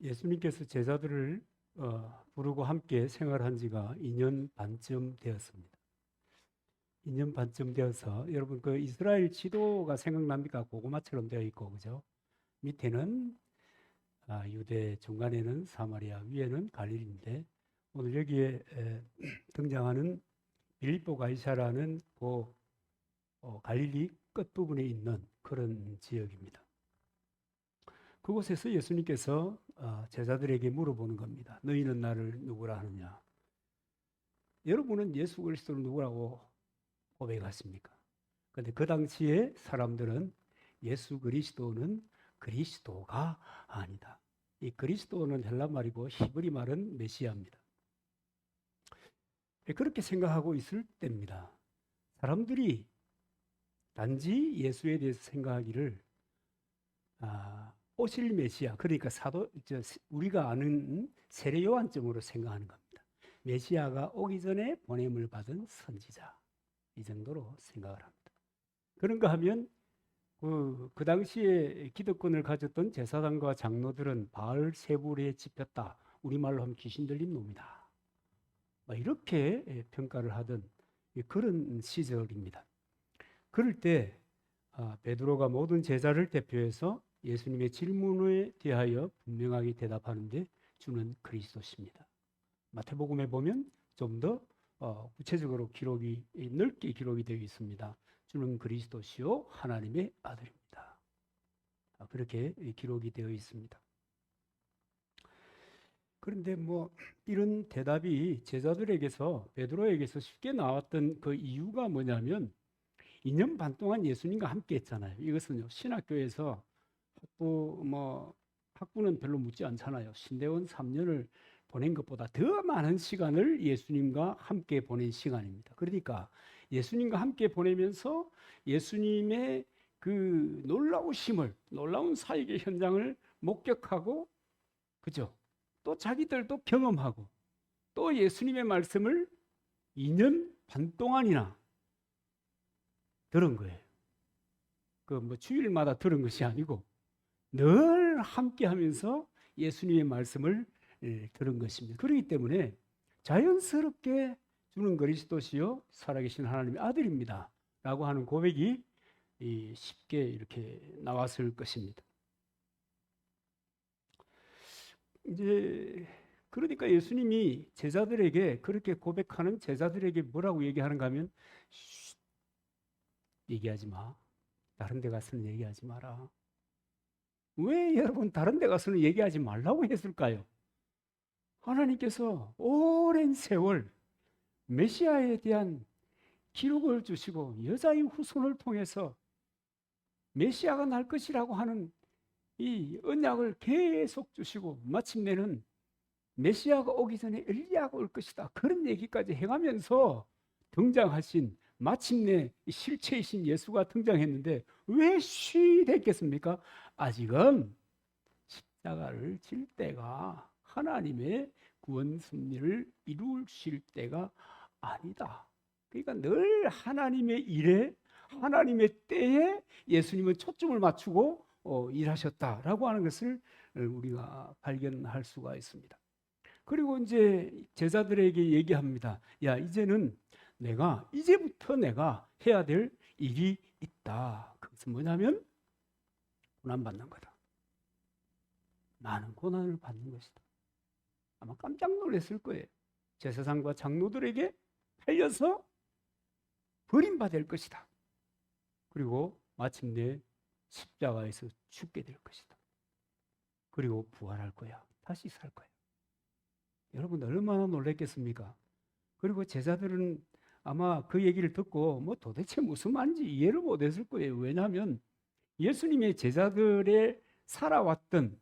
예수님께서 제자들을 부르고 함께 생활한 지가 2년 반쯤 되었습니다. 2년 반쯤 되어서 여러분 그 이스라엘 지도가 생각납니까? 고구마처럼 되어 있고 그죠? 밑에는 유대, 중간에는 사마리아, 위에는 갈릴리인데 오늘 여기에 등장하는 빌립보 가이사라는 그 갈릴리 끝부분에 있는 그런 지역입니다. 그곳에서 예수님께서 제자들에게 물어보는 겁니다. 너희는 나를 누구라 하느냐? 여러분은 예수 그리스도를 누구라고 고백하십니까? 그런데 그 당시에 사람들은 예수 그리스도는 그리스도가 아니다. 이 그리스도는 헬라 말이고 히브리 말은 메시아입니다. 그렇게 생각하고 있을 때입니다. 사람들이 단지 예수에 대해서 생각하기를 오실 메시아, 그러니까 우리가 아는 세례 요한쯤으로 생각하는 겁니다. 메시아가 오기 전에 보냄을 받은 선지자, 이 정도로 생각을 합니다. 그런가 하면 그 당시에 기득권을 가졌던 제사장과 장로들은 바알 세불에 집혔다. 우리말로 하면 귀신 들린 놈이다. 이렇게 평가를 하던 그런 시절입니다. 그럴 때 베드로가 모든 제자를 대표해서 예수님의 질문에 대하여 분명하게 대답하는데 주는 그리스도십니다. 마태복음에 보면 좀 더 구체적으로 기록이 넓게 기록이 되어 있습니다. 주는 그리스도시요 하나님의 아들입니다. 그렇게 기록이 되어 있습니다. 그런데 이런 대답이 제자들에게서 베드로에게서 쉽게 나왔던 그 이유가 뭐냐면 2년 반 동안 예수님과 함께 했잖아요. 이것은요, 신학교에서 학부는 별로 묻지 않잖아요. 신대원 3년을 보낸 것보다 더 많은 시간을 예수님과 함께 보낸 시간입니다. 그러니까 예수님과 함께 보내면서 예수님의 그 놀라운 사역의 현장을 목격하고, 그죠? 또 자기들도 경험하고, 또 예수님의 말씀을 2년 반 동안이나 들은 거예요. 주일마다 들은 것이 아니고 늘 함께 하면서 예수님의 말씀을 들은 것입니다. 그렇기 때문에 자연스럽게 주는 그리스도시요 살아계신 하나님의 아들입니다 라고 하는 고백이 쉽게 이렇게 나왔을 것입니다. 이제 그러니까 예수님이 제자들에게 그렇게 고백하는 제자들에게 뭐라고 얘기하는가 하면 얘기하지 마. 다른 데 가서는 얘기하지 마라. 왜 여러분 다른 데 가서는 얘기하지 말라고 했을까요? 하나님께서 오랜 세월 메시아에 대한 기록을 주시고 여자의 후손을 통해서 메시아가 날 것이라고 하는 이 언약을 계속 주시고 마침내는 메시아가 오기 전에 엘리야가 올 것이다. 그런 얘기까지 해가면서 등장하신 마침내 실체이신 예수가 등장했는데 왜 쉬됐겠습니까? 아직은 십자가를 질 때가 하나님의 구원 섭리를 이루실 때가 아니다. 그러니까 늘 하나님의 일에 하나님의 때에 예수님은 초점을 맞추고 일하셨다라고 하는 것을 우리가 발견할 수가 있습니다. 그리고 이제 제자들에게 얘기합니다. 야, 이제부터 내가 해야 될 일이 있다. 그것은 뭐냐면 고난받는 거다. 많은 고난을 받는 것이다. 아마 깜짝 놀랐을 거예요. 제사장과 장로들에게 팔려서 버림받을 것이다. 그리고 마침내 십자가에서 죽게 될 것이다. 그리고 부활할 거야. 다시 살 거야. 여러분 얼마나 놀랐겠습니까? 그리고 제자들은 아마 그 얘기를 듣고 도대체 무슨 말인지 이해를 못했을 거예요. 왜냐하면 예수님의 제자들의 살아왔던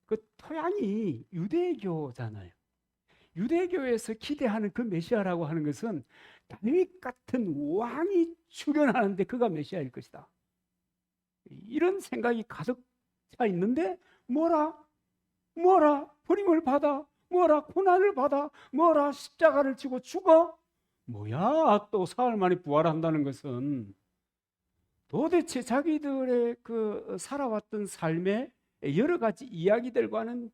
그 토양이 유대교잖아요. 유대교에서 기대하는 그 메시아라고 하는 것은 다윗 같은 왕이 출현하는데 그가 메시아일 것이다. 이런 생각이 가득 차 있는데 뭐라 버림을 받아, 뭐라 고난을 받아, 뭐라 십자가를 지고 죽어. 뭐야, 또 사흘 만에 부활한다는 것은 도대체 자기들의 그 살아왔던 삶의 여러 가지 이야기들과는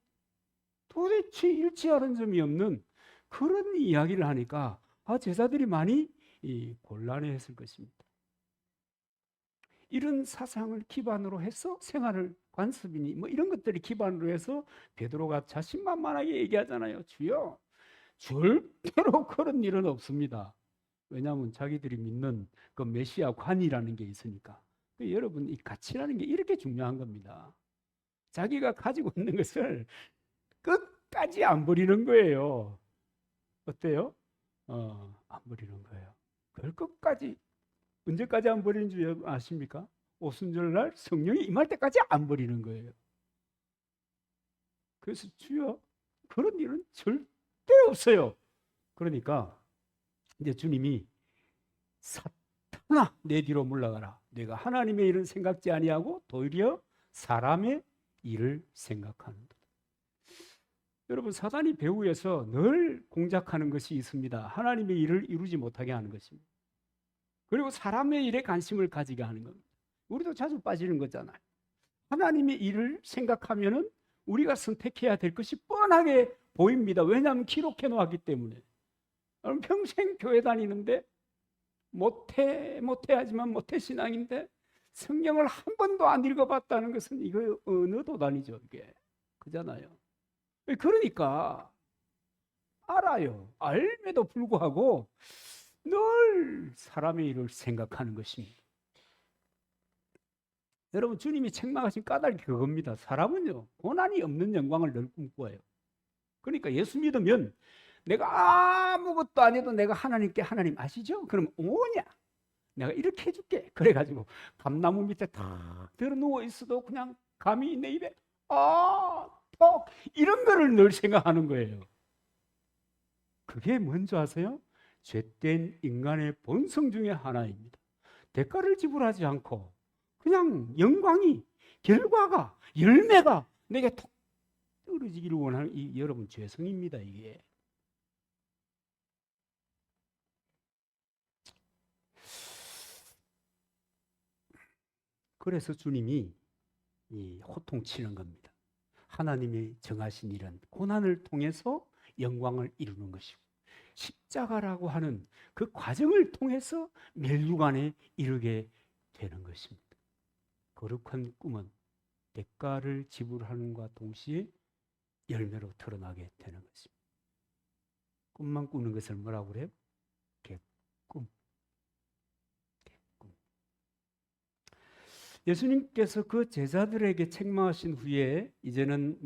도대체 일치하는 점이 없는 그런 이야기를 하니까 제자들이 많이 곤란해했을 것입니다. 이런 사상을 기반으로 해서 생활을 관습이니 뭐 이런 것들이 기반으로 해서 베드로가 자신만만하게 얘기하잖아요. 주여, 절대로 그런 일은 없습니다. 왜냐하면 자기들이 믿는 그 메시아 관이라는 게 있으니까. 여러분, 이 가치라는 게 이렇게 중요한 겁니다. 자기가 가지고 있는 것을 끝까지 안 버리는 거예요. 어때요? 안 버리는 거예요. 그걸 끝까지, 언제까지 안 버리는 줄 아십니까? 오순절날 성령이 임할 때까지 안 버리는 거예요. 그래서 주여, 그런 일은 절대 없어요. 그러니까 이제 주님이 사탄아, 내 뒤로 물러가라. 내가 하나님의 일은 생각지 아니하고 도리어 사람의 일을 생각하는다. 여러분, 사단이 배후에서 늘 공작하는 것이 있습니다. 하나님의 일을 이루지 못하게 하는 것입니다. 그리고 사람의 일에 관심을 가지게 하는 겁니다. 우리도 자주 빠지는 거잖아요. 하나님의 일을 생각하면은 우리가 선택해야 될 것이 뻔하게 보입니다. 왜냐하면 기록해 놓았기 때문에. 여러분, 평생 교회 다니는데 모태 하지만 모태 신앙인데 성경을 한 번도 안 읽어봤다는 것은 이거 어느 도단이죠, 이게. 그잖아요. 그러니까 알아요. 알매도 불구하고 늘 사람의 일을 생각하는 것입니다. 여러분, 주님이 책망하신 까닭이 그겁니다. 사람은요, 고난이 없는 영광을 늘 꿈꿔요. 그러니까 예수 믿으면 내가 아무것도 안 해도 내가 하나님께, 하나님 아시죠? 그럼 오냐? 내가 이렇게 해줄게. 그래가지고 감나무 밑에 탁 들어 누워 있어도 그냥 감이 내 입에 톡 이런 거를 늘 생각하는 거예요. 그게 뭔지 아세요? 죄된 인간의 본성 중에 하나입니다. 대가를 지불하지 않고 그냥 영광이, 결과가, 열매가 내게 톡 떨어지기를 원하는 이 여러분 죄성입니다, 이게. 그래서 주님이 호통치는 겁니다. 하나님이 정하신 일은 고난을 통해서 영광을 이루는 것이고 십자가라고 하는 그 과정을 통해서 멸류관에 이르게 되는 것입니다. 거룩한 꿈은 대가를 지불하는과 동시에 열매로 드러나게 되는 것입니다. 꿈만 꾸는 것을 뭐라고 그래요? 객꿈. 예수님께서 그 제자들에게 책망하신 후에 이제는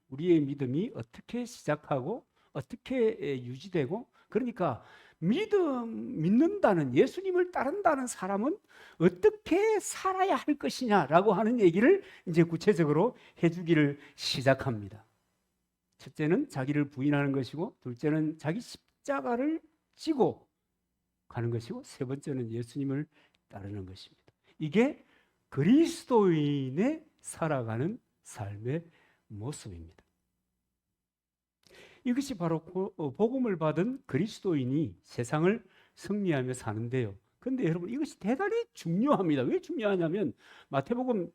우리의 믿음이 어떻게 시작하고 어떻게 유지되고, 그러니까 믿는다는, 예수님을 따른다는 사람은 어떻게 살아야 할 것이냐라고 하는 얘기를 이제 구체적으로 해주기를 시작합니다. 첫째는 자기를 부인하는 것이고, 둘째는 자기 십자가를 지고 가는 것이고, 세 번째는 예수님을 따르는 것입니다. 이게 그리스도인의 살아가는 삶의 모습입니다. 이것이 바로 복음을 받은 그리스도인이 세상을 승리하며 사는데요. 그런데 여러분, 이것이 대단히 중요합니다. 왜 중요하냐면 마태복음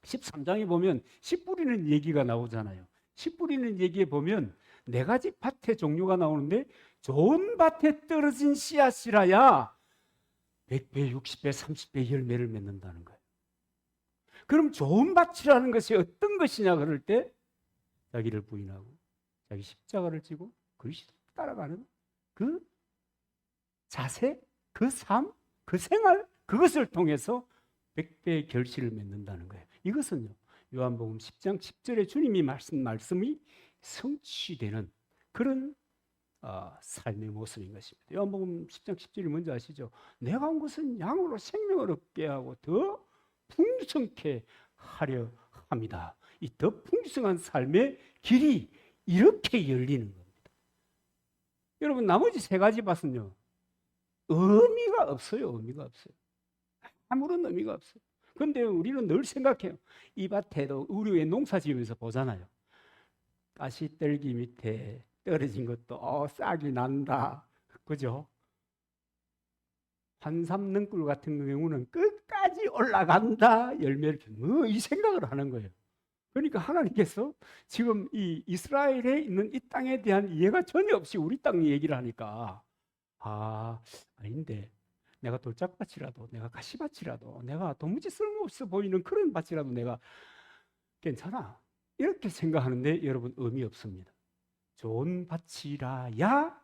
13장에 보면 씨 뿌리는 얘기가 나오잖아요. 씨 뿌리는 얘기에 보면 네 가지 밭의 종류가 나오는데, 좋은 밭에 떨어진 씨앗이라야 100배, 60배, 30배 열매를 맺는다는 거예요. 그럼 좋은 밭이라는 것이 어떤 것이냐 그럴 때, 자기를 부인하고 자기 십자가를 지고 그리스도를 따라가는 그 자세, 그 삶, 그 생활, 그것을 통해서 100배의 결실을 맺는다는 거예요. 이것은요, 요한복음 10장 10절에 주님이 말씀이 성취되는 그런 삶의 모습인 것입니다. 요한복음 10장 10절이 뭔지 아시죠? 내가 온 것은 양으로 생명을 얻게 하고 더 풍성케 하려 합니다. 이 더 풍성한 삶의 길이 이렇게 열리는 겁니다. 여러분, 나머지 세 가지 밭은요, 의미가 없어요. 의미가 없어요. 아무런 의미가 없어요. 그런데 우리는 늘 생각해요. 이 밭에도 우리 왜 농사 지으면서 보잖아요. 가시떨기 밑에 떨어진 것도 싹이 난다. 그죠? 한삼능꿀 같은 경우는 끝까지 올라간다. 열매를 이 생각을 하는 거예요. 그러니까 하나님께서 지금 이 이스라엘에 있는 이 땅에 대한 이해가 전혀 없이 우리 땅 얘기를 하니까 아닌데 내가 돌짝밭이라도 내가 가시밭이라도 내가 도무지 쓸모없어 보이는 그런 밭이라도 내가 괜찮아 이렇게 생각하는데 여러분 의미 없습니다. 좋은 밭이라야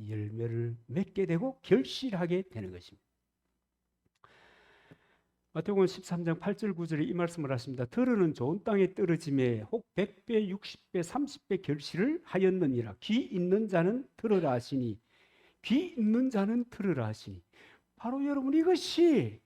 열매를 맺게 되고 결실하게 되는 것입니다. 마태복음 13장 8절 9절에 이 말씀을 하십니다. 들으는 좋은 땅에 떨어짐에 혹 100배 60배 30배 결실을 하였느니라. 귀 있는 자는 들으라 하시니 귀 있는 자는 들으라 하시니 바로 여러분 이것이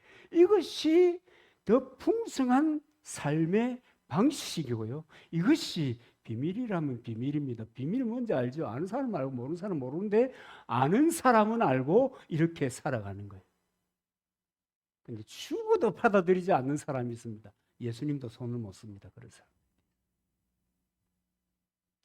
더 풍성한 삶의 방식이고요. 이것이 비밀이라면 비밀입니다. 비밀이 뭔지 알죠? 아는 사람 알고 모르는 사람 모르는데 아는 사람은 알고 이렇게 살아가는 거예요. 근데 죽어도 받아들이지 않는 사람이 있습니다. 예수님도 손을 못 씁니다.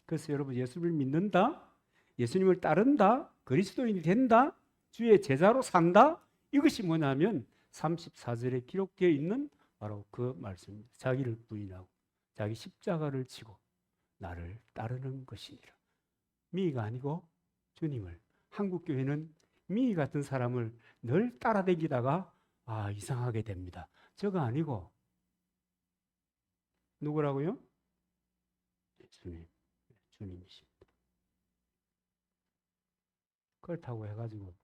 그래서 여러분 예수를 믿는다, 예수님을 따른다, 그리스도인이 된다, 주의 제자로 산다. 이것이 뭐냐면 34절에 기록되어 있는 바로 그 말씀입니다. 자기를 부인하고 자기 십자가를 지고 나를 따르는 것이니라. 미가 아니고 주님을. 한국 교회는 미 같은 사람을 늘 따라다니다가 이상하게 됩니다. 저거 아니고 누구라고요? 주님이십니다. 그렇다고 해가지고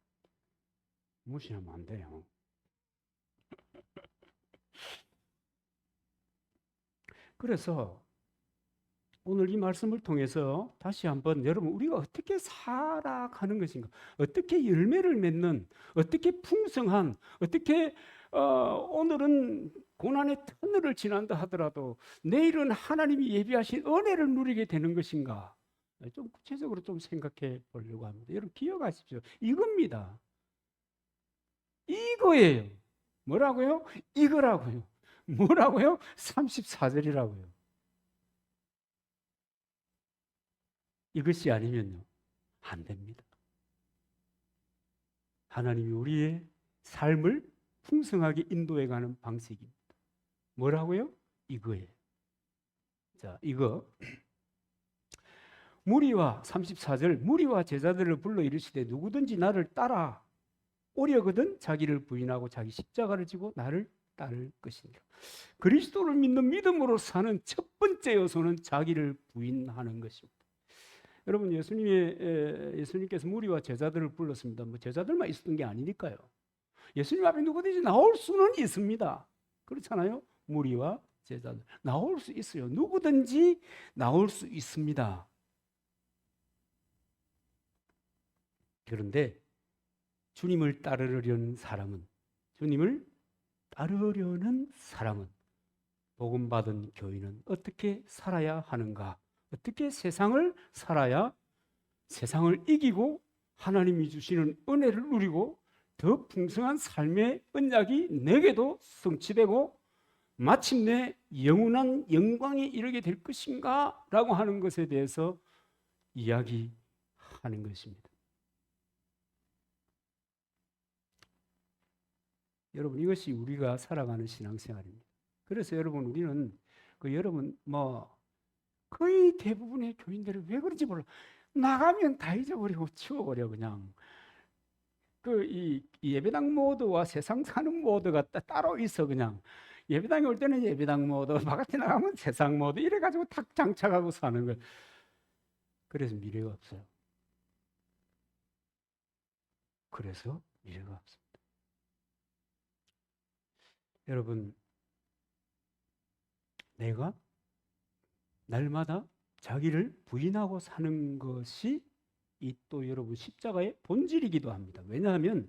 무시하면 안 돼요. 그래서 오늘 이 말씀을 통해서 다시 한번 여러분 우리가 어떻게 살아가는 것인가, 어떻게 열매를 맺는, 어떻게 풍성한, 어떻게 오늘은 고난의 터널을 지난다 하더라도 내일은 하나님이 예비하신 은혜를 누리게 되는 것인가, 좀 구체적으로 좀 생각해 보려고 합니다. 여러분 기억하십시오. 이겁니다. 이거예요. 뭐라고요? 이거라고요. 뭐라고요? 34절이라고요. 이것이 아니면요, 안 됩니다. 하나님이 우리의 삶을 풍성하게 인도해가는 방식입니다. 뭐라고요? 이거예요. 자, 이거. 무리와 34절, 무리와 제자들을 불러 이르시되 누구든지 나를 따라 오려거든 자기를 부인하고 자기 십자가를 지고 나를 따를 것이니라. 그리스도를 믿는 믿음으로 사는 첫 번째 요소는 자기를 부인하는 것입니다. 여러분 예수님께서 무리와 제자들을 불렀습니다. 뭐 제자들만 있었던 게 아니니까요. 예수님 앞에 누구든지 나올 수는 있습니다. 그렇잖아요. 무리와 제자들 나올 수 있어요. 누구든지 나올 수 있습니다. 그런데 주님을 따르려는 사람은 복음 받은 교인은 어떻게 살아야 하는가? 어떻게 세상을 살아야 세상을 이기고 하나님이 주시는 은혜를 누리고 더 풍성한 삶의 언약이 내게도 성취되고 마침내 영원한 영광에 이르게 될 것인가? 라고 하는 것에 대해서 이야기하는 것입니다. 여러분 이것이 우리가 살아가는 신앙생활입니다. 그래서 여러분 우리는 여러분 거의 대부분의 교인들은 왜 그런지 몰라. 나가면 다 잊어버리고 치워버려 그냥. 이 예배당 모드와 세상 사는 모드가 따로 있어 그냥. 예배당에 올 때는 예배당 모드, 바깥에 나가면 세상 모드 이래가지고 탁 장착하고 사는 거예요. 그래서 미래가 없어요. 여러분 내가 날마다 자기를 부인하고 사는 것이 이 또 여러분 십자가의 본질이기도 합니다. 왜냐하면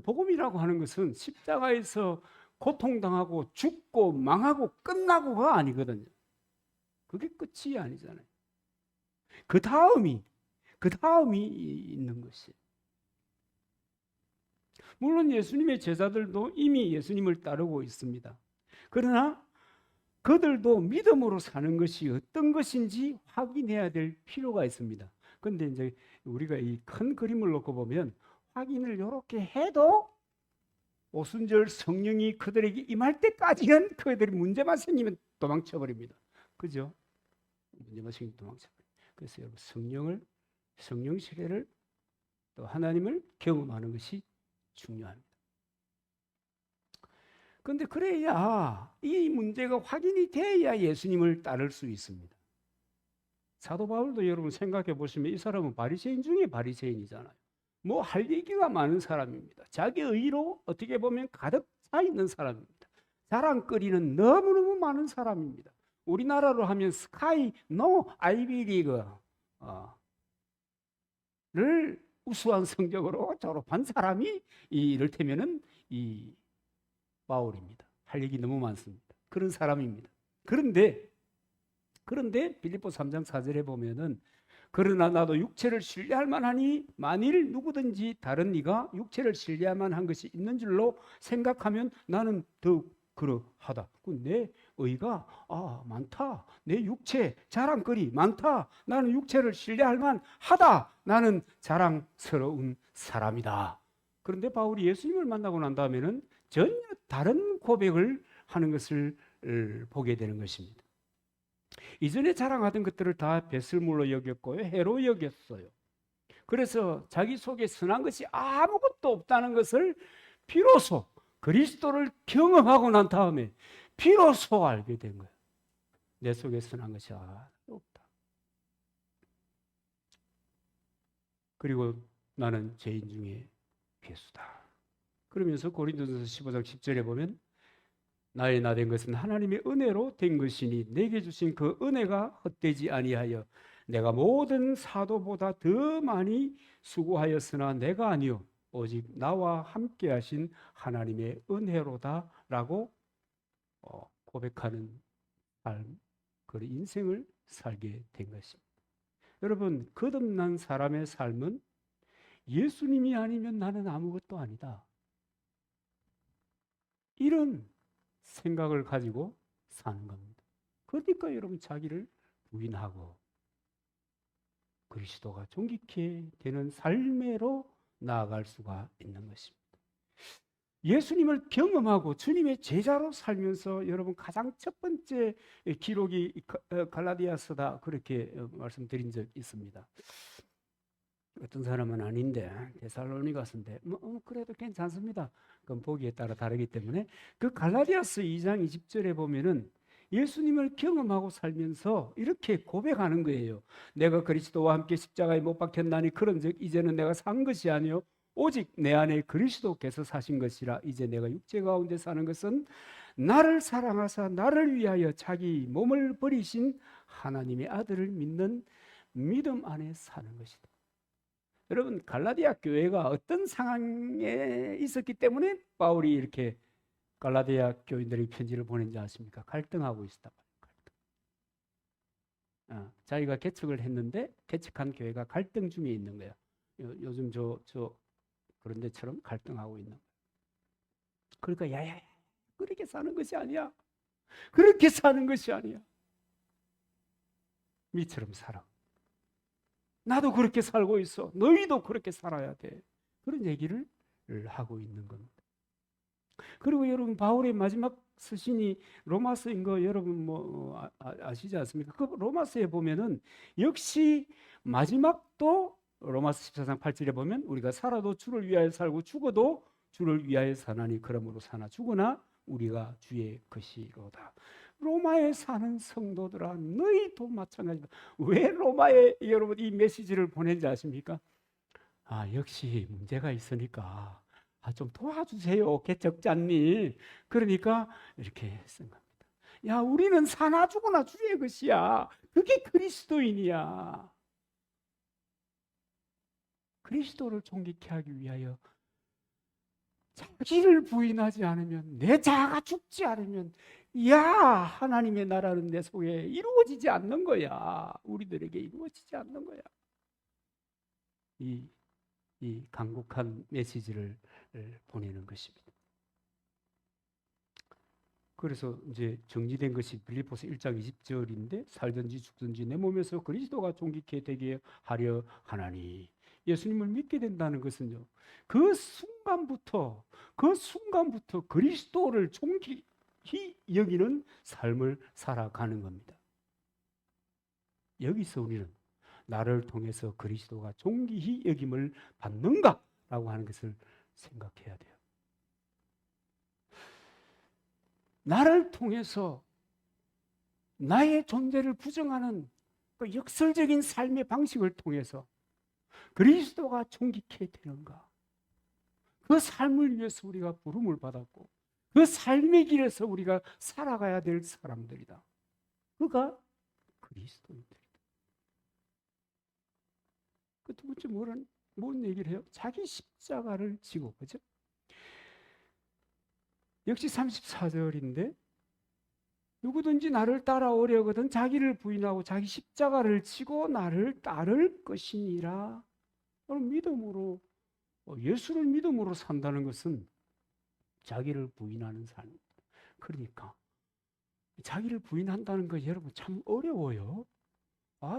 복음이라고 하는 것은 십자가에서 고통당하고 죽고 망하고 끝나고가 아니거든요. 그게 끝이 아니잖아요. 그 다음이 있는 것이에요. 물론 예수님의 제자들도 이미 예수님을 따르고 있습니다. 그러나 그들도 믿음으로 사는 것이 어떤 것인지 확인해야 될 필요가 있습니다. 그런데 이제 우리가 이 큰 그림을 놓고 보면 확인을 이렇게 해도 오순절 성령이 그들에게 임할 때까지는 그들이 문제만 생기면 도망쳐 버립니다. 그죠? 문제가 생기면 도망쳐버려요. 그래서 여러분 성령 세례를 또 하나님을 경험하는 것이 중요합니다. 그런데 그래야 이 문제가 확인이 돼야 예수님을 따를 수 있습니다. 사도 바울도 여러분 생각해 보시면 이 사람은 바리새인 중에 바리새인이잖아요. 뭐 할 얘기가 많은 사람입니다. 자기 의로 어떻게 보면 가득 차 있는 사람입니다. 자랑거리는 너무너무 많은 사람입니다. 우리나라로 하면 스카이 노 아이비리그를 우수한 성적으로 졸업한 사람이 이를테면은 이 바울입니다. 할 얘기 너무 많습니다. 그런 사람입니다. 그런데 빌립보 3장 4절에 보면은 그러나 나도 육체를 신뢰할 만하니 만일 누구든지 다른 이가 육체를 신뢰할 만한 것이 있는 줄로 생각하면 나는 더욱 그러하다. 내 의가 많다. 내 육체 자랑거리 많다. 나는 육체를 신뢰할 만하다. 나는 자랑스러운 사람이다. 그런데 바울이 예수님을 만나고 난 다음에는 전혀 다른 고백을 하는 것을 보게 되는 것입니다. 이전에 자랑하던 것들을 다 배설물로 여겼고요, 해로 여겼어요. 그래서 자기 속에 선한 것이 아무것도 없다는 것을 비로소 그리스도를 경험하고 난 다음에 비로소 알게 된 거예요. 내 속에 선한 것이 없다. 그리고 나는 죄인 중에 괴수다. 그러면서 고린도전서 15장 10절에 보면 나의 나 된 것은 하나님의 은혜로 된 것이니 내게 주신 그 은혜가 헛되지 아니하여 내가 모든 사도보다 더 많이 수고하였으나 내가 아니요 오직 나와 함께 하신 하나님의 은혜로다라고 고백하는 삶, 그 인생을 살게 된 것입니다. 여러분, 거듭난 사람의 삶은 예수님이 아니면 나는 아무것도 아니다. 이런 생각을 가지고 사는 겁니다. 그러니까 여러분 자기를 부인하고 그리스도가 존귀케 되는 삶으로 나아갈 수가 있는 것입니다. 예수님을 경험하고 주님의 제자로 살면서 여러분 가장 첫 번째 기록이 갈라디아서다 그렇게 말씀드린 적 있습니다. 어떤 사람은 아닌데 데살로니가서인데 그래도 괜찮습니다. 그건 보기에 따라 다르기 때문에 그 갈라디아서 2장 20절에 보면은 예수님을 경험하고 살면서 이렇게 고백하는 거예요. 내가 그리스도와 함께 십자가에 못 박혔나니 그런즉 이제는 내가 산 것이 아니요 오직 내 안에 그리스도께서 사신 것이라. 이제 내가 육체 가운데 사는 것은 나를 사랑하사 나를 위하여 자기 몸을 버리신 하나님의 아들을 믿는 믿음 안에 사는 것이다. 여러분 갈라디아 교회가 어떤 상황에 있었기 때문에 바울이 이렇게 갈라디아 교인들에게 편지를 보낸지 아십니까? 갈등하고 있었다. 자기가 개척을 했는데 개척한 교회가 갈등 중에 있는 거야. 요즘 저 그런 데처럼 갈등하고 있는 거야. 그러니까 야야 그렇게 사는 것이 아니야. 그렇게 사는 것이 아니야. 미처럼 살아. 나도 그렇게 살고 있어. 너희도 그렇게 살아야 돼. 그런 얘기를 하고 있는 겁니다. 그리고 여러분 바울의 마지막 서신이 로마서인 거 여러분 뭐 아시지 않습니까? 그 로마서에 보면은 역시 마지막도 로마서 14장 8절에 보면 우리가 살아도 주를 위하여 살고 죽어도 주를 위하여 사나니 그러므로 사나 죽으나 우리가 주의 것이로다. 로마에 사는 성도들아 너희도 마찬가지다. 왜 로마에 여러분 이 메시지를 보낸지 아십니까? 역시 문제가 있으니까 좀 도와주세요 개척자님. 그러니까 이렇게 쓴 겁니다. 야 우리는 사나 죽으나 주의 것이야. 그게 그리스도인이야. 그리스도를 존귀케 하기 위하여 자기를 부인하지 않으면 내 자아가 죽지 않으면 하나님의 나라는 내 속에 이루어지지 않는 거야. 우리들에게 이루어지지 않는 거야. 이 간곡한 메시지를 보내는 것입니다. 그래서 이제 정리된 것이 빌립보서 1장 20절인데 살든지 죽든지 내 몸에서 그리스도가 존귀케 되게 하려 하나니. 예수님을 믿게 된다는 것은요, 그 순간부터 그리스도를 존귀히 여기는 삶을 살아가는 겁니다. 여기서 우리는 나를 통해서 그리스도가 존귀히 여김을 받는가라고 하는 것을 생각해야 돼요. 나를 통해서 나의 존재를 부정하는 그 역설적인 삶의 방식을 통해서 그리스도가 존귀케 되는가? 그 삶을 위해서 우리가 부름을 받았고 그 삶의 길에서 우리가 살아가야 될 사람들이다. 그가 그리스도인들이다. 그 두 번째 뭔 얘기를 해요? 자기 십자가를 지고, 그죠? 역시 34절인데 누구든지 나를 따라오려거든 자기를 부인하고 자기 십자가를 지고 나를 따를 것이니라. 믿음으로 예수를 믿음으로 산다는 것은 자기를 부인하는 삶. 그러니까 자기를 부인한다는 거 여러분 참 어려워요.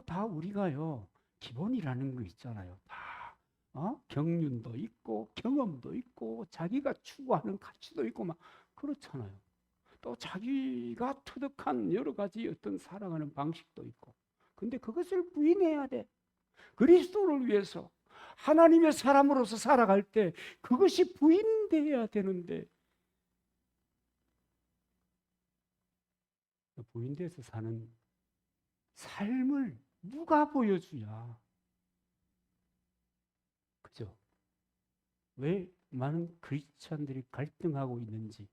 다 우리가요 기본이라는 거 있잖아요. 다 경륜도 있고 경험도 있고 자기가 추구하는 가치도 있고 막 그렇잖아요. 또 자기가 터득한 여러 가지 어떤 살아가는 방식도 있고. 근데 그것을 부인해야 돼. 그리스도를 위해서 하나님의 사람으로서 살아갈 때 그것이 부인돼야 되는데 부인돼서 사는 삶을 누가 보여주냐? 그죠? 왜 많은 크리스찬들이 갈등하고 있는지,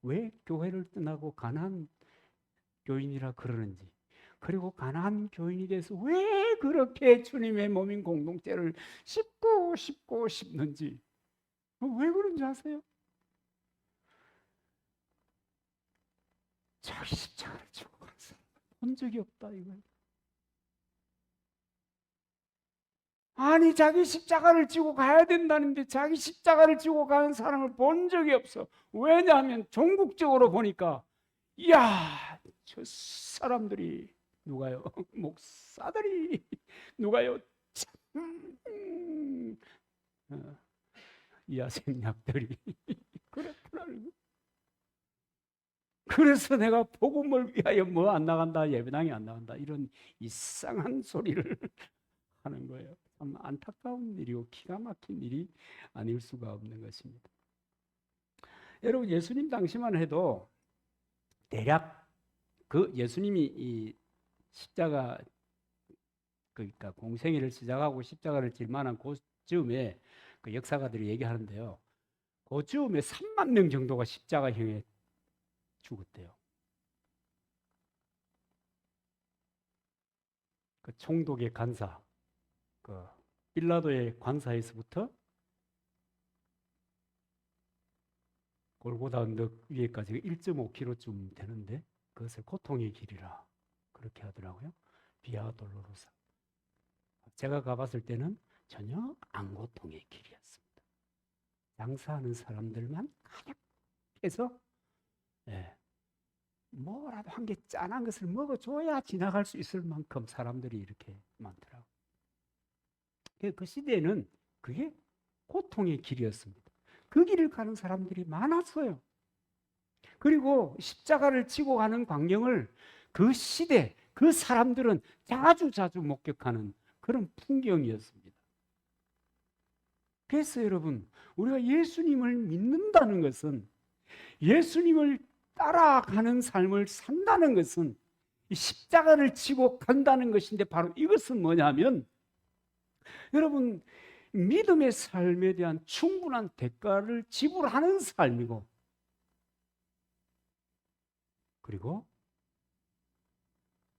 왜 교회를 떠나고 가난 교인이라 그러는지, 그리고 가난 교인이 돼서 왜 그렇게 주님의 몸인 공동체를 씹는지, 왜 그런지 아세요? 자기 십자가를 지고 간 사람 본 적이 없다 이거예요. 아니 자기 십자가를 지고 가야 된다는데 자기 십자가를 지고 가는 사람을 본 적이 없어. 왜냐하면 종국적으로 보니까 이야 저 사람들이 누가요? 목사들이 누가요? 야생약들이 그렇더라고요. 그래서 내가 복음을 위하여 뭐 안 나간다, 예배당이 안 나간다 이런 이상한 소리를 하는 거예요. 참 안타까운 일이고 기가 막힌 일이 아닐 수가 없는 것입니다. 여러분 예수님 당시만 해도 대략 그 예수님이 이 십자가 그러니까 공생애를 시작하고 십자가를 질 만한 그즈음에 그 역사가들이 얘기하는데요. 그즈음에 3만 명 정도가 십자가형에 죽었대요. 그 총독의 간사, 그 빌라도의 관사에서부터 골고다 언덕 위에까지 1.5km쯤 되는데 그것을 고통의 길이라 그렇게 하더라고요. 비아 돌로로사. 제가 가봤을 때는 전혀 안 고통의 길이었습니다. 장사하는 사람들만 가득해서 뭐라도 한 개 짠한 것을 먹어줘야 지나갈 수 있을 만큼 사람들이 이렇게 많더라고요. 그 시대에는 그게 고통의 길이었습니다. 그 길을 가는 사람들이 많았어요. 그리고 십자가를 지고 가는 광경을 그 시대, 그 사람들은 자주 목격하는 그런 풍경이었습니다. 그래서 여러분, 우리가 예수님을 믿는다는 것은 예수님을 따라가는 삶을 산다는 것은 십자가를 지고 간다는 것인데 바로 이것은 뭐냐면 여러분 믿음의 삶에 대한 충분한 대가를 지불하는 삶이고 그리고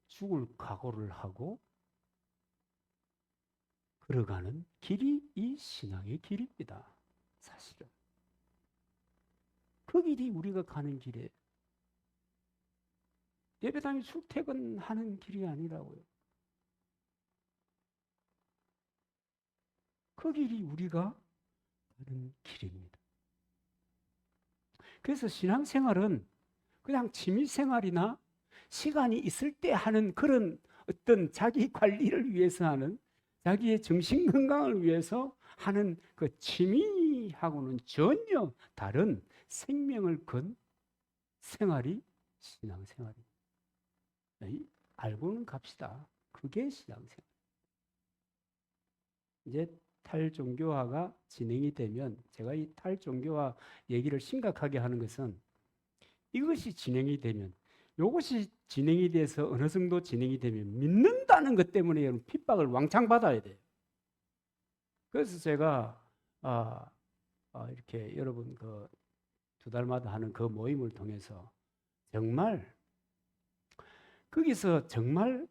죽을 각오를 하고 걸어가는 길이 이 신앙의 길입니다. 사실은 그 길이 우리가 가는 길에 예배당에 출퇴근하는 길이 아니라고요. 그 길이 우리가 가는 길입니다. 그래서 신앙생활은 그냥 취미생활이나 시간이 있을 때 하는 그런 어떤 자기 관리를 위해서 하는 자기의 정신건강을 위해서 하는 그 취미하고는 전혀 다른 생명을 건 생활이 신앙생활입니다. 알고는 갑시다. 그 그게 신앙생활. 이제 탈종교화가 진행이 되면, 제가 이 탈종교화 얘기를 심각하게 하는 것은 이것이 진행이 되면, 이것이 진행이 돼서 어느 정도 진행이 되면 믿는다는 것 때문에 핍박을 왕창 받아야 돼요. 그래서 제가 이렇게 여러분 그 2달마다 하는 그 모임을 통해서 정말 거기서 정말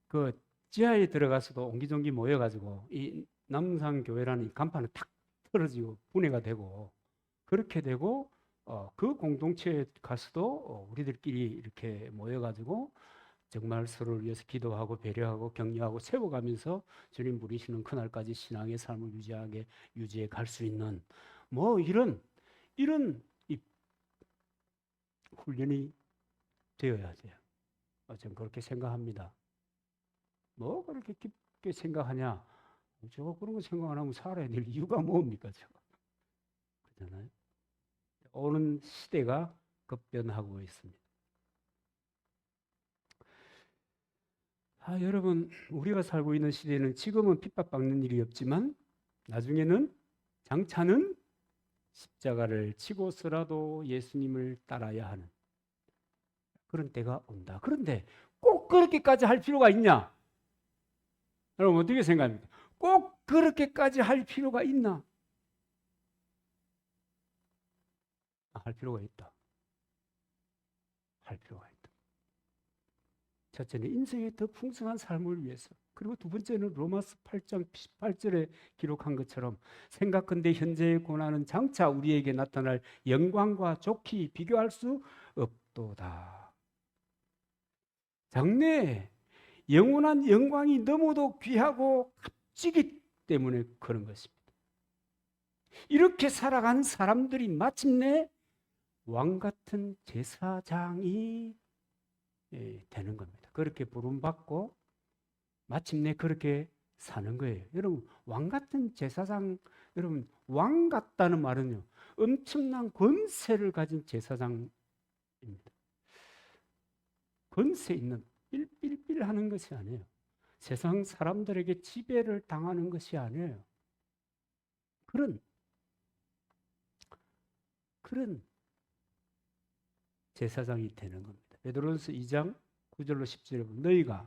그 지하에 들어가서도 옹기종기 모여가지고 이 남상교회라는 이 간판은 탁 떨어지고 분해가 되고, 그렇게 되고 그 공동체에 가서도 우리들끼리 이렇게 모여가지고 정말 서로를 위해서 기도하고 배려하고 격려하고 세워가면서 주님 부리시는 그날까지 신앙의 삶을 유지해 갈 수 있는 뭐 이런 이 훈련이 되어야 돼요. 저는 그렇게 생각합니다. 뭐 그렇게 깊게 생각하냐? 저거 그런 거 생각 안 하면 살아야 될 이유가 뭡니까, 저거? 그렇잖아요. 오는 시대가 급변하고 있습니다. 여러분, 우리가 살고 있는 시대는 지금은 핍박받는 일이 없지만 나중에는 장차는 십자가를 치고서라도 예수님을 따라야 하는 그런 때가 온다. 그런데 꼭 그렇게까지 할 필요가 있냐? 여러분 어떻게 생각합니까? 꼭 그렇게까지 할 필요가 있나? 할 필요가 있다. 할 필요가 있다. 첫째는 인생의 더 풍성한 삶을 위해서, 그리고 두 번째는 로마서 8장 18절에 기록한 것처럼 생각컨대 현재의 고난은 장차 우리에게 나타날 영광과 좋게 비교할 수 없도다. 장래에 영원한 영광이 너무도 귀하고 값지기 때문에 그런 것입니다. 이렇게 살아가는 사람들이 마침내 왕 같은 제사장이 되는 겁니다. 그렇게 부름받고 마침내 그렇게 사는 거예요. 여러분, 왕 같은 제사장, 여러분, 왕 같다는 말은요, 엄청난 권세를 가진 제사장입니다. 권세 있는, 삘삘삘 하는 것이 아니에요. 세상 사람들에게 지배를 당하는 것이 아니에요. 그런 제사장이 되는 겁니다. 베드로전서 2장 9절로 10절에 보면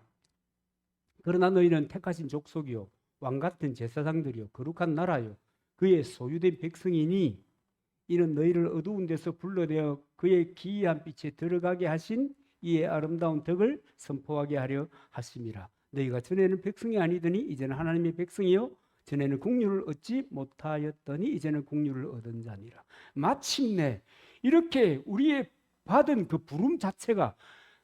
그러나 너희는 택하신 족속이요 왕 같은 제사장들이요 거룩한 나라요 그의 소유된 백성이니 이는 너희를 어두운 데서 불러내어 그의 기이한 빛에 들어가게 하신 이의 아름다운 덕을 선포하게 하려 하심이라. 너희가 전에는 백성이 아니더니 이제는 하나님의 백성이요 전에는 국류를 얻지 못하였더니 이제는 국류를 얻은 자니라. 마침내 이렇게 우리의 받은 그 부름 자체가,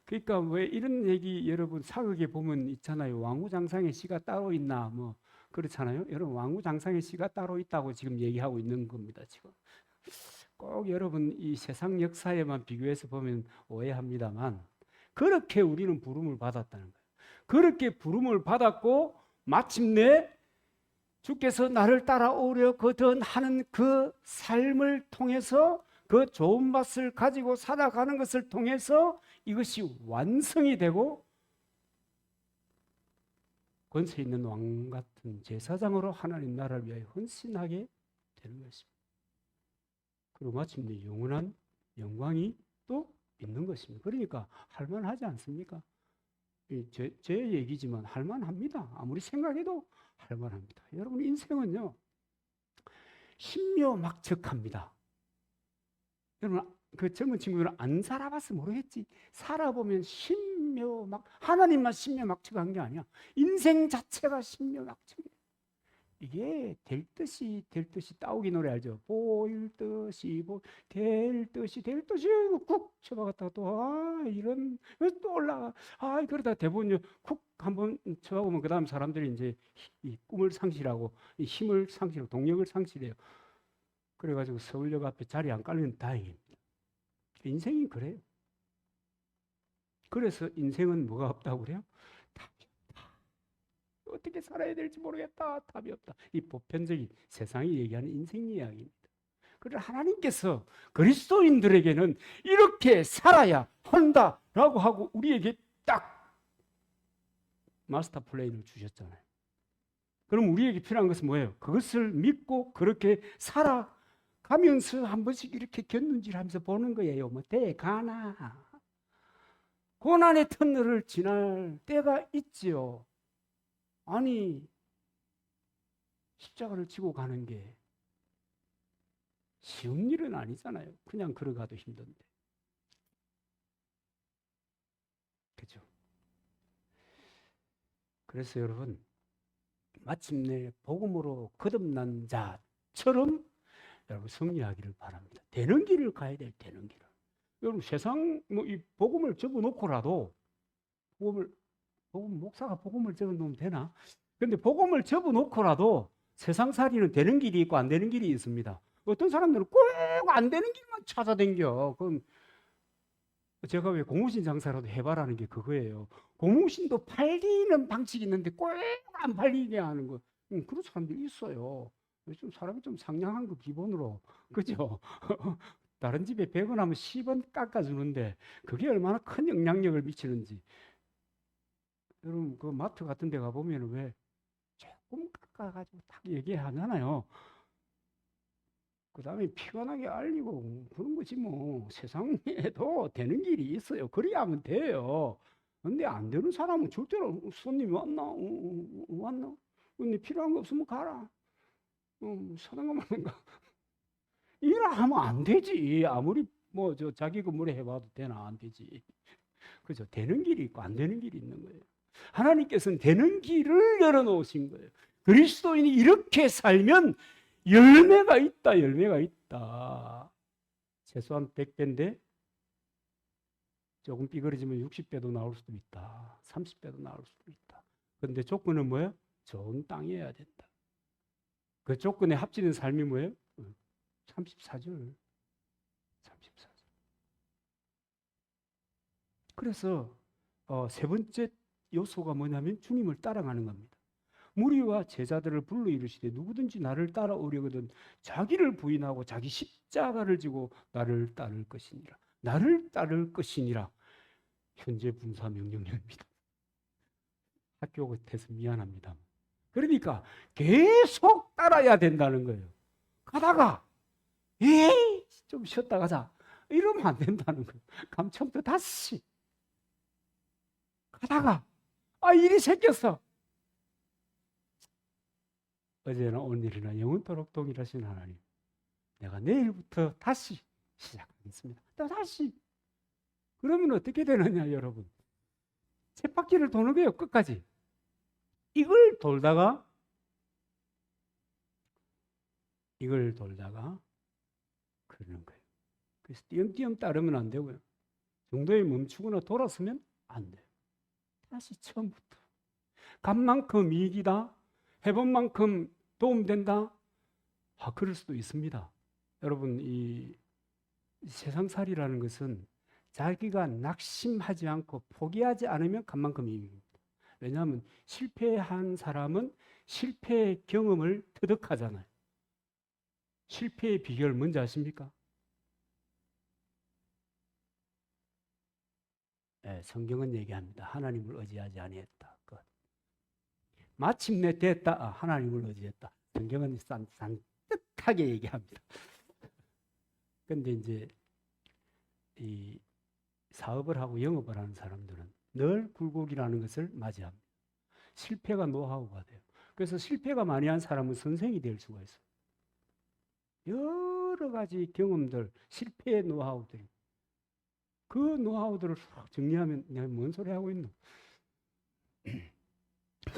그러니까 왜 이런 얘기 여러분 사극에 보면 있잖아요. 왕후장상의 시가 따로 있나 뭐 그렇잖아요. 여러분 왕후장상의 시가 따로 있다고 지금 얘기하고 있는 겁니다. 지금 꼭 여러분 이 세상 역사에만 비교해서 보면 오해합니다만 그렇게 우리는 부름을 받았다는 거예요. 그렇게 부름을 받았고 마침내 주께서 나를 따라오려거든 하는 그 삶을 통해서 그 좋은 맛을 가지고 살아가는 것을 통해서 이것이 완성이 되고 권세 있는 왕 같은 제사장으로 하나님 나라를 위하여 헌신하게 되는 것입니다. 그리고 마침내 영원한 영광이 또 있는 것입니다. 그러니까 할만하지 않습니까? 제 얘기지만 할만합니다. 아무리 생각해도 할만합니다. 여러분 인생은요 신묘막측합니다. 여러분 그 젊은 친구들은 안 살아봐서 모르겠지. 살아보면 하나님만 신묘막측한 게 아니야. 인생 자체가 신묘막측이에요. 이게 될 듯이 따오기 노래 알죠? 보일 듯이 될 듯이 쿡 쳐박았다가 또 이런 또 올라가 그러다 대부분 쿡 한번 쳐박으면 그 다음 사람들이 이제 이 꿈을 상실하고 이 힘을 상실하고 동력을 상실해요. 그래가지고 서울역 앞에 자리 안 깔리는 다행입니다. 인생이 그래요. 그래서 인생은 뭐가 없다고 그래요? 답이 없다. 어떻게 살아야 될지 모르겠다. 답이 없다. 이 보편적인 세상이 얘기하는 인생 이야기입니다. 그러나 하나님께서 그리스도인들에게는 이렇게 살아야 한다라고 하고 우리에게 딱 마스터 플랜을 주셨잖아요. 그럼 우리에게 필요한 것은 뭐예요? 그것을 믿고 그렇게 살아가면서 한 번씩 이렇게 곁눈질 하면서 보는 거예요. 뭐 대가나 고난의 터널을 지날 때가 있지요. 아니 십자가를 지고 가는 게 쉬운 일은 아니잖아요. 그냥 걸어가도 힘든데. 그죠? 그래서 여러분, 마침내 복음으로 거듭난 자처럼 여러분 승리하기를 바랍니다. 되는 길을 가야 될 되는 길을. 여러분 세상 뭐 이 복음을 접어놓고라도 복음 목사가 복음을 접어놓으면 되나? 근데 복음을 접어놓고라도 세상살이는 되는 길이 있고 안 되는 길이 있습니다. 어떤 사람들은 꼭 안 되는 길만 찾아댕겨. 그럼 제가 왜 고무신 장사라도 해봐라는 게 그거예요. 고무신도 팔리는 방식이 있는데 꼭 안 팔리게 하는 거. 그런 사람들이 있어요. 좀 사람이 좀 상냥한 거 기본으로. 그죠? 다른 집에 100원 하면 10원 깎아주는데 그게 얼마나 큰 영향력을 미치는지. 여러분 그 마트 같은 데 가보면 왜 조금 깎아가지고 딱 얘기하잖아요. 그 다음에 피곤하게 알리고 그런 거지 뭐. 세상에도 되는 길이 있어요. 그래야 하면 돼요. 근데 안 되는 사람은 절대로 손님이 왔나? 왔나? 근데 필요한 거 없으면 가라. 사는 것만인가? 이라 하면 안 되지. 아무리 뭐 저 자기 건물에 해봐도 되나 안 되지. 그죠? 되는 길이 있고 안 되는 길이 있는 거예요. 하나님께서는 되는 길을 열어놓으신 거예요. 그리스도인이 이렇게 살면 열매가 있다, 열매가 있다. 최소한 100배인데 조금 삐그러지면 60배도 나올 수도 있다. 30배도 나올 수도 있다. 그런데 조건은 뭐예요? 좋은 땅이어야 된다. 그 조건에 합치는 삶이 뭐예요? 34절. 34절. 그래서 세 번째 요소가 뭐냐면 주님을 따라가는 겁니다. 무리와 제자들을 불러 이르시되 누구든지 나를 따라오려거든 자기를 부인하고 자기 십자가를 지고 나를 따를 것이니라. 나를 따를 것이니라. 현재 분사 명령형입니다. 학교 같아서 미안합니다. 그러니까 계속 따라야 된다는 거예요. 가다가 에이 좀 쉬었다 가자 이러면 안 된다는 거예요. 감청도 다시 가다가 일이 생겼어. 어제나 오늘이나 영원토록 동일하신 하나님, 내가 내일부터 다시 시작하겠습니다. 또 다시. 그러면 어떻게 되느냐 여러분. 쳇바퀴를 도는 거예요. 끝까지. 이걸 돌다가 그러는 거예요. 그래서 띄엄띄엄 따르면 안 되고요. 정도에 멈추거나 돌아서면 안 돼요. 다시 처음부터. 간 만큼 이익이다. 해본 만큼 도움된다. 그럴 수도 있습니다. 여러분 이 세상살이라는 것은 자기가 낙심하지 않고 포기하지 않으면 간만큼 이익입니다. 왜냐하면 실패한 사람은 실패의 경험을 터득하잖아요. 실패의 비결 뭔지 아십니까? 네, 성경은 얘기합니다. 하나님을 의지하지 아니했다. 마침내 됐다. 하나님을 의지했다. 성경은 산뜻하게 얘기합니다. 근데 이제 이 사업을 하고 영업을 하는 사람들은 늘 굴곡이라는 것을 맞이합니다. 실패가 노하우가 돼요. 그래서 실패가 많이 한 사람은 선생이 될 수가 있어요. 여러 가지 경험들, 실패의 노하우들. 그 노하우들을 싹 정리하면 내가 뭔 소리 하고 있노?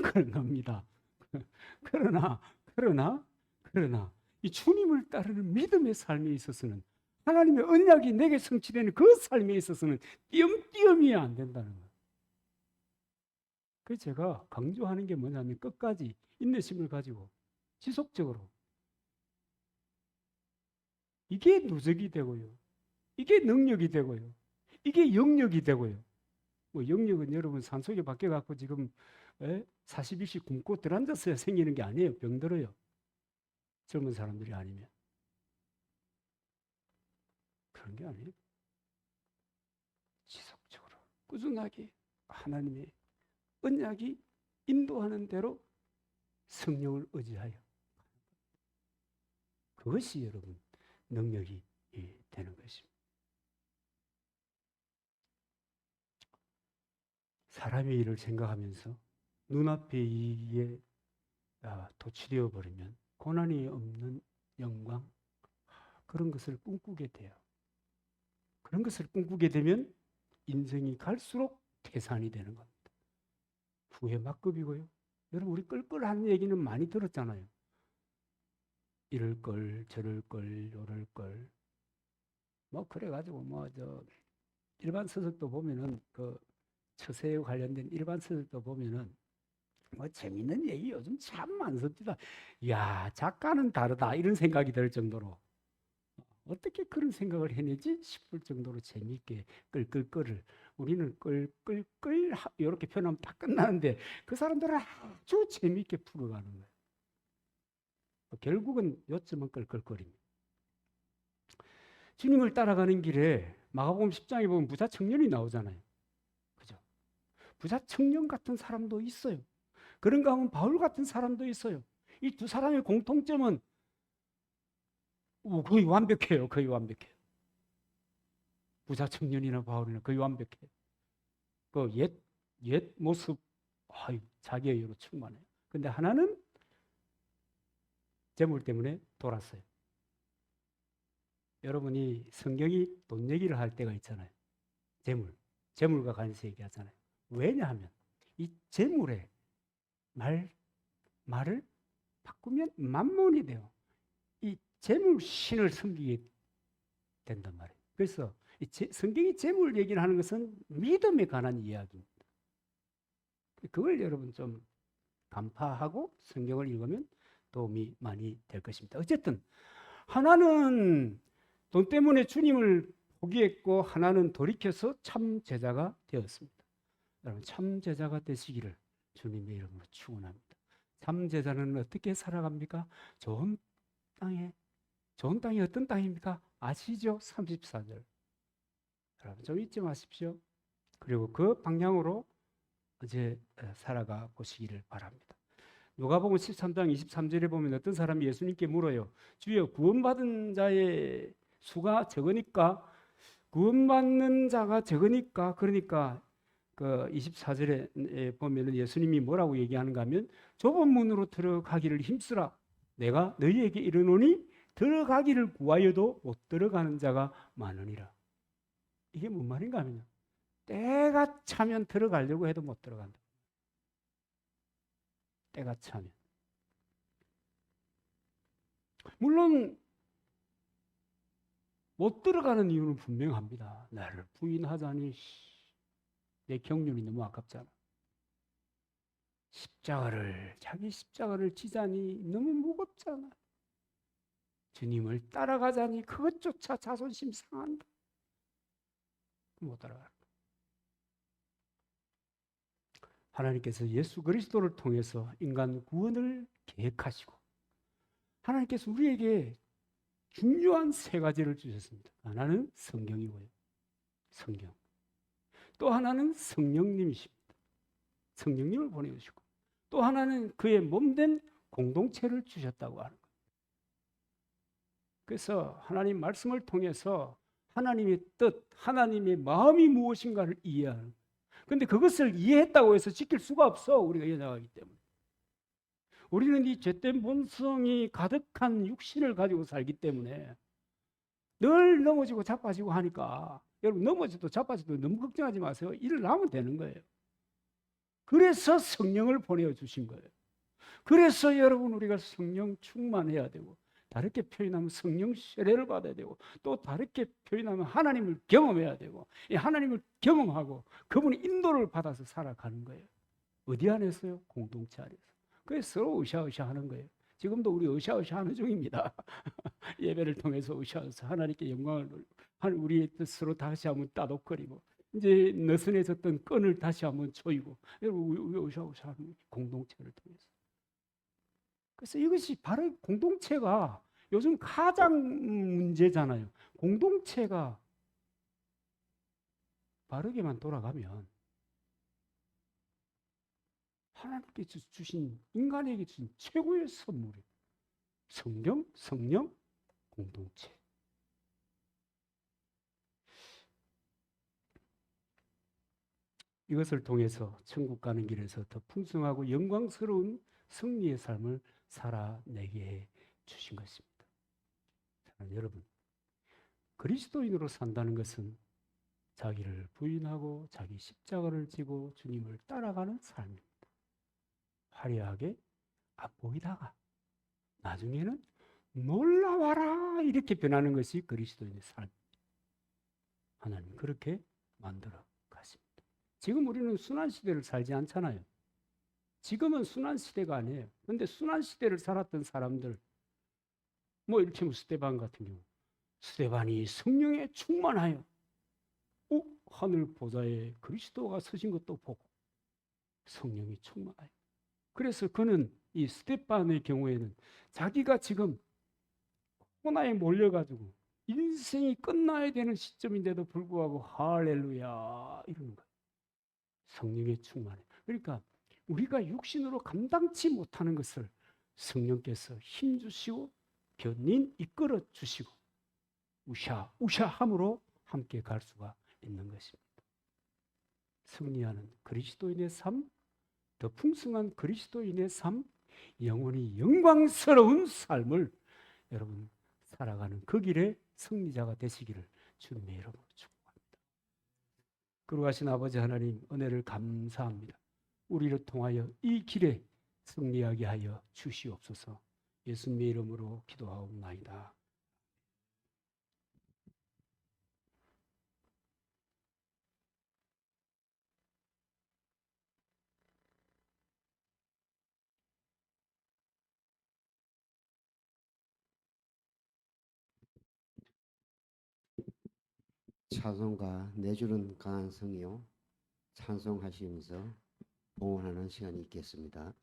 그런 겁니다. 그러나 이 주님을 따르는 믿음의 삶에 있어서는 하나님의 언약이 내게 성취되는 그 삶에 있어서는 띄엄띄엄이 안 된다는 거예요. 그래서 제가 강조하는 게 뭐냐면 끝까지 인내심을 가지고 지속적으로 이게 누적이 되고요. 이게 능력이 되고요. 이게 영역이 되고요. 뭐 영역은 여러분 산속에 밖에 갖고 지금 40일씩 굶고 들앉았어야 생기는 게 아니에요. 병들어요. 젊은 사람들이 아니면. 그런 게 아니에요. 지속적으로 꾸준하게 하나님의 언약이 인도하는 대로 성령을 의지하여 그것이 여러분 능력이 되는 것입니다. 사람의 일을 생각하면서 눈앞의 이익에 도취되어 버리면 고난이 없는 영광, 그런 것을 꿈꾸게 돼요. 그런 것을 꿈꾸게 되면 인생이 갈수록 태산이 되는 겁니다. 후회 막급이고요. 여러분 우리 끌끌하는 얘기는 많이 들었잖아요. 이럴 걸, 저럴 걸, 요럴 걸. 뭐 그래가지고 일반 서적도 보면은 그 처세에 관련된 일반 서적도 보면은 뭐 재밌는 얘기 요즘 참 많습니다. 야, 작가는 다르다 이런 생각이 들 정도로 어떻게 그런 생각을 해내지 싶을 정도로 재미있게 끌끌끌을 우리는 끌끌끌 이렇게 표현하면 다 끝나는데 그 사람들은 아주 재미있게 풀어가는 거예요. 결국은 요점은 끌끌거립니다. 주님을 따라가는 길에 마가복음 10장에 보면 부자 청년이 나오잖아요. 그죠? 부자 청년 같은 사람도 있어요. 그런가 하면 바울 같은 사람도 있어요. 이 두 사람의 공통점은 거의 완벽해요. 거의 완벽해요. 부자 청년이나 바울이나 거의 완벽해요. 그 옛 모습, 자기의 의로 충만해요. 근데 하나는 재물 때문에 돌았어요. 여러분이 성경이 돈 얘기를 할 때가 있잖아요. 재물과 관해서 얘기하잖아요. 왜냐하면 이 재물의 말을 바꾸면 만몬이 돼요. 이 재물 신을 섬기게 된단 말이에요. 그래서 성경이 재물 얘기를 하는 것은 믿음에 관한 이야기입니다. 그걸 여러분 좀 간파하고 성경을 읽으면 도움이 많이 될 것입니다. 어쨌든 하나는 돈 때문에 주님을 포기했고 하나는 돌이켜서 참 제자가 되었습니다. 여러분 참 제자가 되시기를 주님의 이름으로 축원합니다. 참 제자는 어떻게 살아갑니까? 좋은 땅이 어떤 땅입니까? 아시죠? 34절. 여러분 좀 잊지 마십시오. 그리고 그 방향으로 이제 살아가 보시기를 바랍니다. 누가복음 13장 23절에 보면 어떤 사람이 예수님께 물어요. 주여, 구원받은 자의 수가 적으니까 구원받는 자가 적으니까 그러니까 그 24절에 보면은 예수님이 뭐라고 얘기하는가 하면 좁은 문으로 들어가기를 힘쓰라. 내가 너희에게 이르노니 들어가기를 구하여도 못 들어가는 자가 많으니라. 이게 뭔 말인가 하면요. 때가 차면 들어가려고 해도 못 들어간다. 때가 차면. 물론 못 들어가는 이유는 분명합니다. 나를 부인하자니 내 경륜이 너무 아깝잖아. 자기 십자가를 지자니 너무 무겁잖아. 주님을 따라가자니 그것조차 자존심 상한다. 못 따라가. 하나님께서 예수 그리스도를 통해서 인간 구원을 계획하시고 하나님께서 우리에게 중요한 세 가지를 주셨습니다. 하나는 성경이고요. 성경. 또 하나는 성령님이십니다. 성령님을 보내주시고 또 하나는 그의 몸된 공동체를 주셨다고 하는 거예요. 그래서 하나님 말씀을 통해서 하나님의 뜻, 하나님의 마음이 무엇인가를 이해하는 거예요. 그런데 그것을 이해했다고 해서 지킬 수가 없어. 우리가 여자이기 때문에. 우리는 이 죄된 본성이 가득한 육신을 가지고 살기 때문에 늘 넘어지고 자빠지고 하니까 여러분 넘어져도 자빠져도 너무 걱정하지 마세요. 일어나면 되는 거예요. 그래서 성령을 보내주신 거예요. 그래서 여러분 우리가 성령 충만해야 되고 다르게 표현하면 성령 세례를 받아야 되고 또 다르게 표현하면 하나님을 경험해야 되고 이 하나님을 경험하고 그분의 인도를 받아서 살아가는 거예요. 어디 안에서요? 공동체 안에서. 그래서 서로 으쌰으쌰 하는 거예요. 지금도 우리 으쌰으쌰 하는 중입니다. 예배를 통해서 으쌰으쌰 하나님께 영광을 돌리고 우리 스스로 다시 한번 따독거리고 이제 느슨해졌던 끈을 다시 한번 조이고 여러분 으쌰으쌰 하는 공동체를 통해서. 그래서 이것이 바로 공동체가 요즘 가장 문제잖아요. 공동체가 바르게만 돌아가면 하나님께서 주신, 인간에게 주신 최고의 선물이 성경, 성령, 공동체. 이것을 통해서 천국 가는 길에서 더 풍성하고 영광스러운 승리의 삶을 살아내게 해 주신 것입니다. 여러분, 그리스도인으로 산다는 것은 자기를 부인하고 자기 십자가를 지고 주님을 따라가는 삶입니다. 화려하게 안 보이다가 나중에는 놀라워라 이렇게 변하는 것이 그리스도인의 삶. 하나님 그렇게 만들어 가십니다. 지금 우리는 순환시대를 살지 않잖아요. 지금은 순환시대가 아니에요. 그런데 순환시대를 살았던 사람들, 뭐 이를테면 스데반 같은 경우, 스데반이 성령에 충만하여 하늘 보좌에 그리스도가 서신 것도 보고 성령이 충만하여. 그래서 그는 이 스데반의 경우에는 자기가 지금 코로나에 몰려가지고 인생이 끝나야 되는 시점인데도 불구하고 할렐루야 이러는 거예요. 성령에 충만해. 그러니까 우리가 육신으로 감당치 못하는 것을 성령께서 힘주시고 견인 이끌어 주시고 우샤함으로 함께 갈 수가 있는 것입니다. 승리하는 그리스도인의 삶, 더 풍성한 그리스도인의 삶, 영원히 영광스러운 삶을 여러분 살아가는 그 길에 승리자가 되시기를 주님의 이름으로 축복합니다. 거룩하신 아버지 하나님, 은혜를 감사합니다. 우리를 통하여 이 길에 승리하게 하여 주시옵소서. 예수님의 이름으로 기도하옵나이다. 찬송가 내 주는 강한 성이요 찬송하시면서 봉헌하는 시간이 있겠습니다.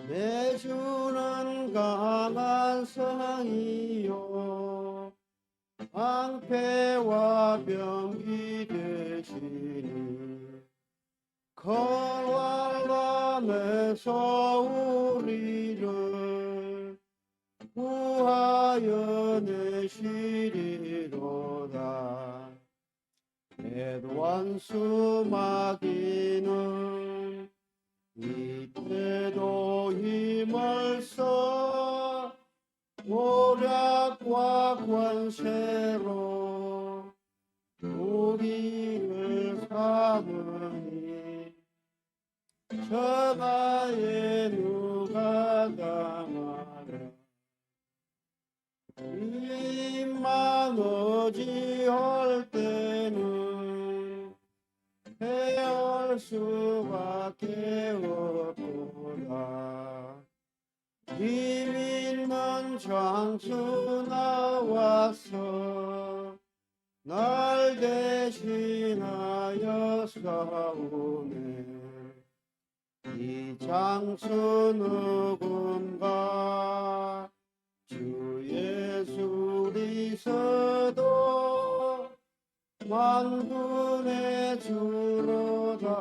내 주는 강한 성이요 방패와 병기 되시니 거활람에서 우리를 구하여 내시리로다. 애도한수 마귀는 이때도 힘을 써 모략과 권세로 우리를 삼으니 저가에 누가 당하랴. 입만 어지할 때는 헤아릴 수밖에 없도다. 힘 있는 장수 나와서 날 대신하여 싸우네. 이 장수 누군가 주 예수 그리스도 만군의 주로다.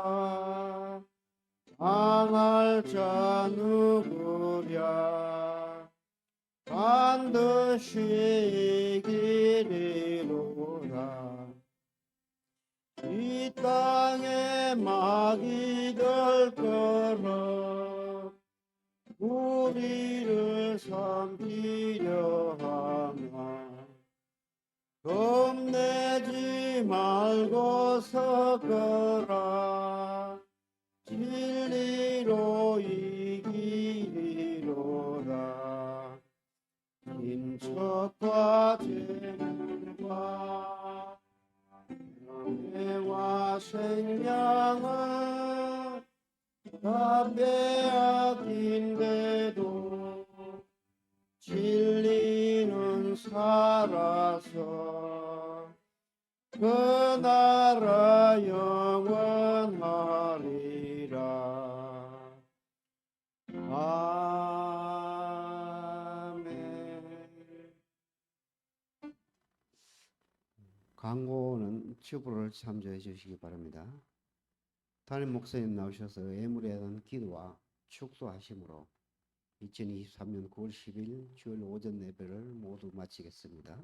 당할 자 누구랴. 반드시 이기리로다. 이 땅에 마귀들 걸어 우리를 삼키려 하나. 겁내지 말고 서거라. 진리로 이기리로다. 힘척과 재물과 명예와 생명은 다 빼앗긴데도 진리는 살아서 그 나라 영원하리라. 아멘. 광고는 튜브를 참조해 주시기 바랍니다. 담임 목사님 나오셔서 예물에 대한 기도와 축도하심으로 2023년 9월 10일 주일 오전 예배를 모두 마치겠습니다.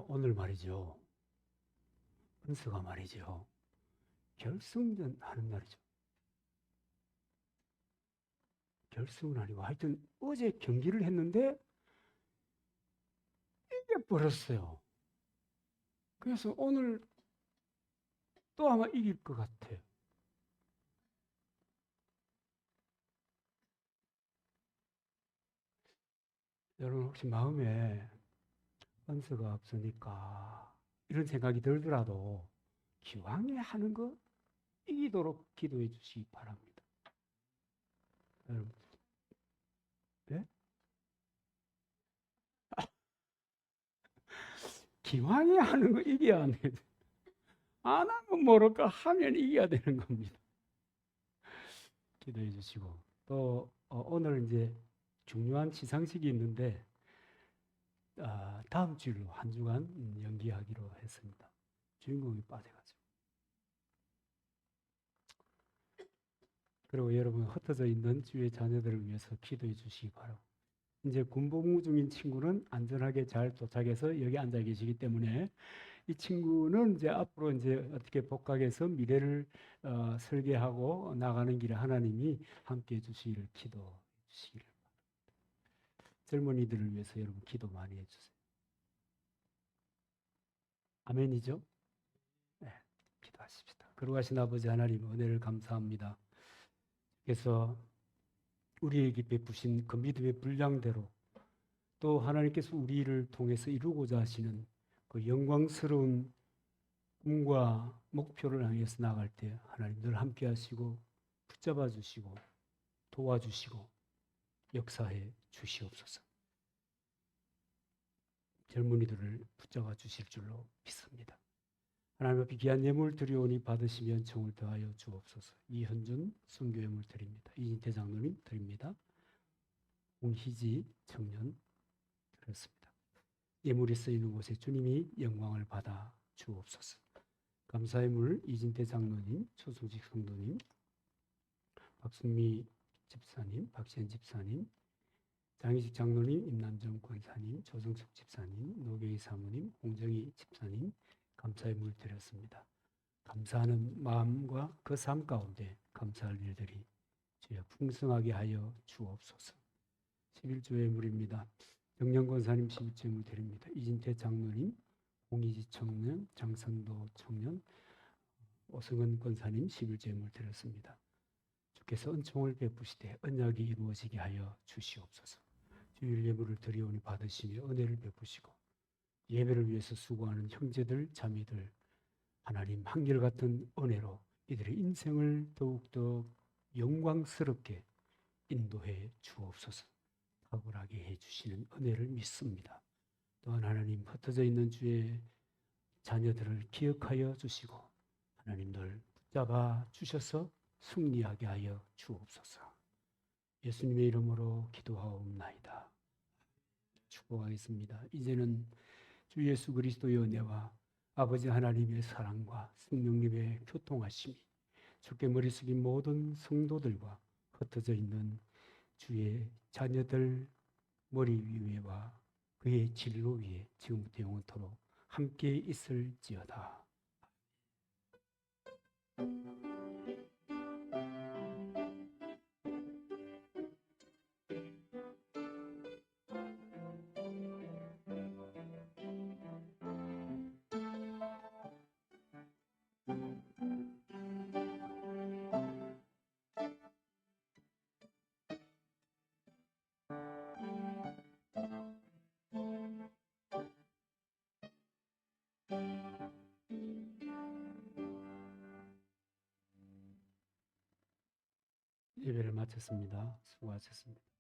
오늘 말이죠. 은서가 말이죠. 결승전 하는 날이죠. 결승은 아니고 하여튼 어제 경기를 했는데 이겨버렸어요. 그래서 오늘 또 아마 이길 것 같아요. 여러분 혹시 마음에 은서가 없으니까 이런 생각이 들더라도 기왕에 하는 거 이기도록 기도해 주시기 바랍니다. 여러분, 네? 기왕에 하는 거 이겨야 돼. 안 하면 모를까 하면 이겨야 되는 겁니다. 기도해 주시고 또 오늘 이제 중요한 시상식이 있는데 다음 주일로 한 주간 연기하기로 했습니다. 주인공이 빠져가지고. 그리고 여러분 흩어져 있는 주의 자녀들을 위해서 기도해 주시기 바라고. 이제 군복무 중인 친구는 안전하게 잘 도착해서 여기 앉아 계시기 때문에 이 친구는 이제 앞으로 이제 어떻게 복학해서 미래를 설계하고 나가는 길에 하나님이 함께 해주시기를 기도해 주시기를 바랍니다. 젊은이들을 위해서 여러분 기도 많이 해주세요. 아멘이죠? 네, 기도하십시다. 거룩하신 아버지 하나님 은혜를 감사합니다. 그래서 우리에게 베푸신 그 믿음의 분량대로 또 하나님께서 우리를 통해서 이루고자 하시는 그 영광스러운 꿈과 목표를 향해서 나갈 때 하나님 늘 함께 하시고 붙잡아 주시고 도와주시고 역사해 주시옵소서. 젊은이들을 붙잡아 주실 줄로 믿습니다. 하나님 앞에 귀한 예물 드리오니 받으시면 청을 더하여 주옵소서. 이현준 선교 예물 드립니다. 이진태 장로님 드립니다. 홍희지 청년 드렸습니다. 예물이 쓰이는 곳에 주님이 영광을 받아 주옵소서. 감사의 물 이진태 장로님, 초승직 성도님, 박순미 집사님, 박시현 집사님, 장희식 장로님, 임남정 권사님, 조정숙 집사님, 노경희 사모님, 홍정희 집사님 감사의 물 드렸습니다. 감사하는 마음과 그 삶 가운데 감사할 일들이 주여 풍성하게 하여 주옵소서. 11조의 물입니다. 정령 권사님 11조의 물 드립니다. 이진태 장로님, 홍희지 청년, 장선도 청년, 오승은 권사님 11조의 물 드렸습니다. 주께서 은총을 베푸시되 언약이 이루어지게 하여 주시옵소서. 주일 예물을 드리오니 받으시며 은혜를 베푸시고 예배를 위해서 수고하는 형제들, 자매들 하나님 한결같은 은혜로 이들의 인생을 더욱더 영광스럽게 인도해 주옵소서. 탁월하게 해주시는 은혜를 믿습니다. 또한 하나님 흩어져 있는 주의 자녀들을 기억하여 주시고 하나님 늘 붙잡아 주셔서 승리하게 하여 주옵소서. 예수님의 이름으로 기도하옵나이다. 축복하겠습니다. 이제는 주 예수 그리스도의 은혜와 아버지 하나님의 사랑과 성령님의 교통하심이 주께 머리 숙인 모든 성도들과 흩어져 있는 주의 자녀들 머리 위에와 그의 진로 위에 지금부터 영원토록 함께 있을지어다. 예배를 마쳤습니다. 수고하셨습니다.